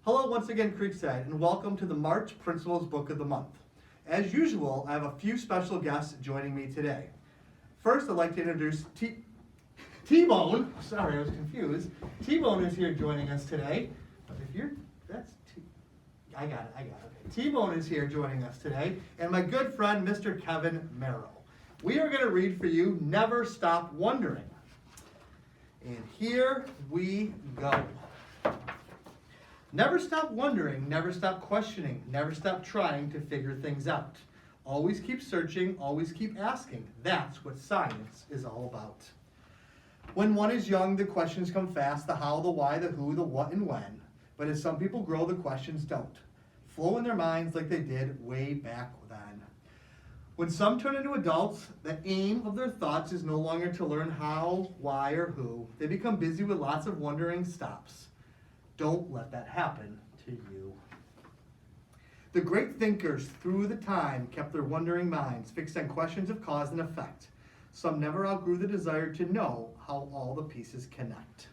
Hello once again, Creekside, and welcome to the March Principals Book of the Month. As usual, I have a few special guests joining me today. First, I'd like to introduce T-Bone. Sorry, I was confused. T-Bone is here joining us today. But if you're, that's T. I got it. Okay. T-Bone is here joining us today, and my good friend, Mr. Kevin Merrill. We are going to read for you Never Stop Wondering. And here we go. Never stop wondering, never stop questioning, never stop trying to figure things out. Always keep searching, always keep asking. That's what science is all about. When one is young, the questions come fast, the how, the why, the who, the what, and when. But as some people grow, the questions don't. Flow in their minds like they did way back then. When some turn into adults, the aim of their thoughts is no longer to learn how, why, or who. They become busy with lots of wondering stops. Don't let that happen to you. The great thinkers through the time kept their wondering minds fixed on questions of cause and effect. Some never outgrew the desire to know how all the pieces connect.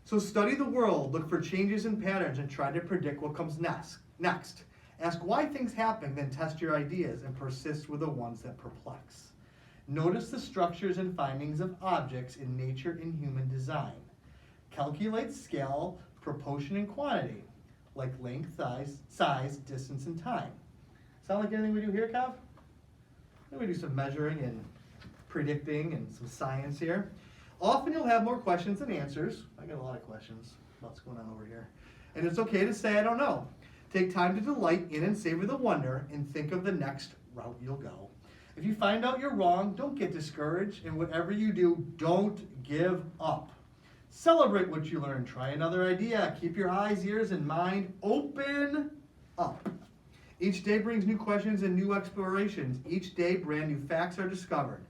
So study the world, look for changes and patterns, and try to predict what comes next. Ask why things happen, then test your ideas and persist with the ones that perplex. Notice the structures and findings of objects in nature and human design. Calculate scale, proportion, and quantity, like length, size, distance, and time. Sound like anything we do here, Kev? We do some measuring and predicting and some science here. Often you'll have more questions than answers. I got a lot of questions about what's going on over here. And it's okay to say, I don't know. Take time to delight in and savor the wonder and think of the next route you'll go. If you find out you're wrong, don't get discouraged. And whatever you do, don't give up. Celebrate what you learn. Try another idea. Keep your eyes, ears, and mind open up. Each day brings new questions and new explorations. Each day, brand new facts are discovered.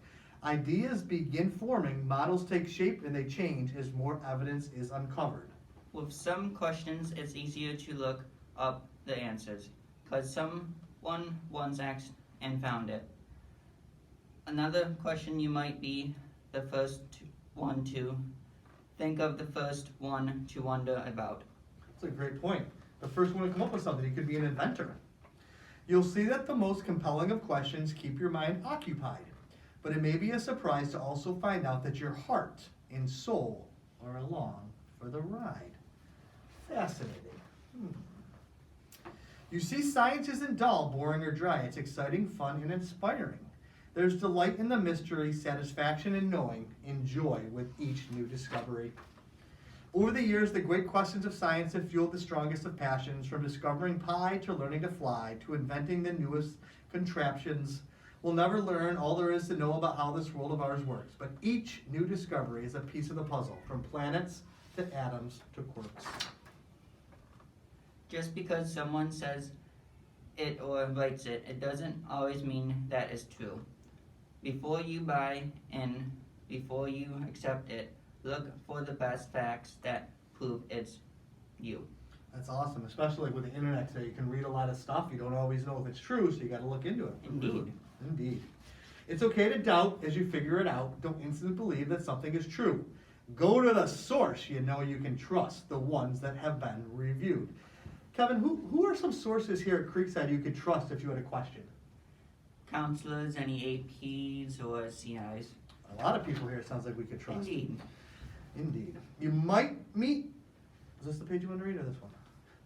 Ideas begin forming, models take shape, and they change as more evidence is uncovered. With some questions, it's easier to look up the answers, because someone once asked and found it. Another question you might be the first one to think of, the first one to wonder about. That's a great point. The first one to come up with something. You could be an inventor. You'll see that the most compelling of questions keep your mind occupied. But it may be a surprise to also find out that your heart and soul are along for the ride. Fascinating. You see, science isn't dull, boring, or dry. It's exciting, fun, and inspiring. There's delight in the mystery, satisfaction in knowing, and joy with each new discovery. Over the years, the great questions of science have fueled the strongest of passions, from discovering pi to learning to fly to inventing the newest contraptions. We'll never learn all there is to know about how this world of ours works, but each new discovery is a piece of the puzzle, from planets to atoms to quarks. Just because someone says it or writes it, it doesn't always mean that is true. Before you buy and before you accept it, look for the best facts that prove it's you. That's awesome, especially with the internet today. You can read a lot of stuff. You don't always know if it's true, so you got to look into it. Indeed. Indeed. It's okay to doubt as you figure it out. Don't instantly believe that something is true. Go to the source you know you can trust, the ones that have been reviewed. Kevin, who are some sources here at Creekside you could trust if you had a question? Counselors, any APs or CIs. A lot of people here it sounds like we could trust. Indeed. You might meet, is this the page you want to read or this one?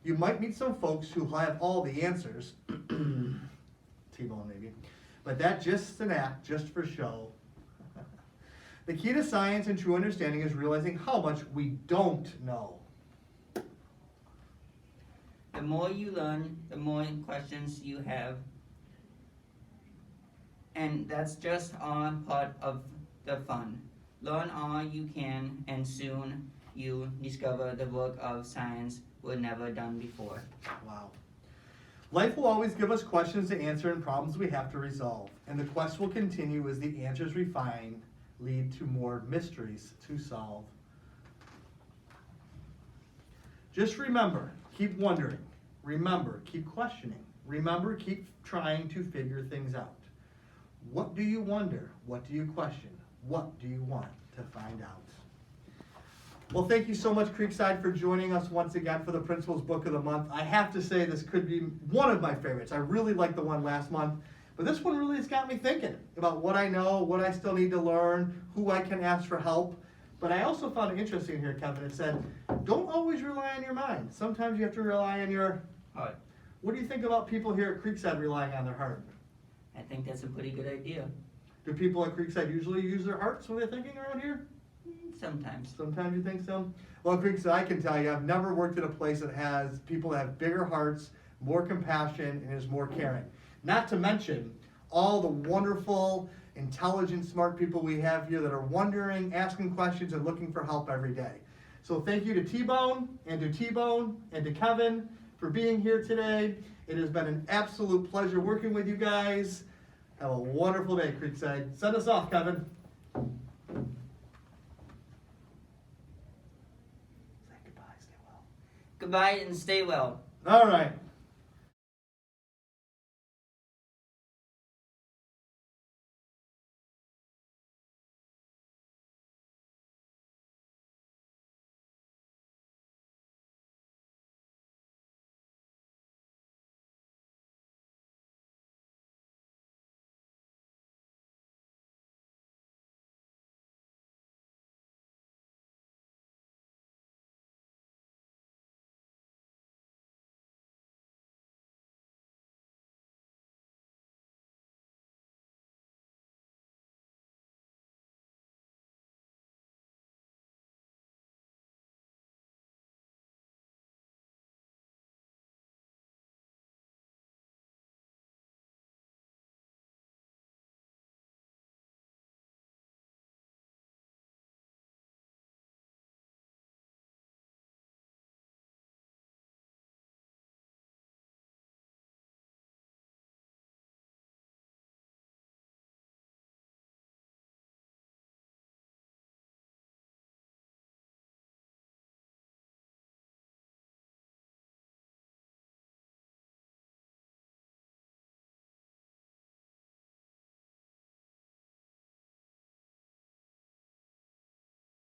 You might meet some folks who have all the answers. T-Bone maybe. But that's just an act, just for show. The key to science and true understanding is realizing how much we don't know. The more you learn, the more questions you have. And that's just all part of the fun. Learn all you can, and soon you discover the work of science was never done before. Wow. Life will always give us questions to answer and problems we have to resolve. And the quest will continue as the answers we find lead to more mysteries to solve. Just remember, keep wondering. Remember, keep questioning. Remember, keep trying to figure things out. What do you wonder? What do you question? What do you want to find out? Well, thank you so much, Creekside, for joining us once again for the Principal's Book of the Month. I have to say this could be one of my favorites. I really liked the one last month, but this one really has got me thinking about what I know, what I still need to learn, who I can ask for help. But I also found it interesting here, Kevin. It said, don't always rely on your mind. Sometimes you have to rely on your Heart. What do you think about people here at Creekside relying on their heart? I think that's a pretty good idea. Do people at Creekside usually use their hearts when they're thinking around here? Sometimes. Sometimes you think so? Well, Creekside, I can tell you, I've never worked at a place that has people that have bigger hearts, more compassion, and is more caring. Not to mention all the wonderful, intelligent, smart people we have here that are wondering, asking questions, and looking for help every day. So thank you to T-Bone, and to Kevin for being here today. It has been an absolute pleasure working with you guys. Have a wonderful day, Creekside. Send us off, Kevin. Say goodbye, stay well. Goodbye and stay well. All right.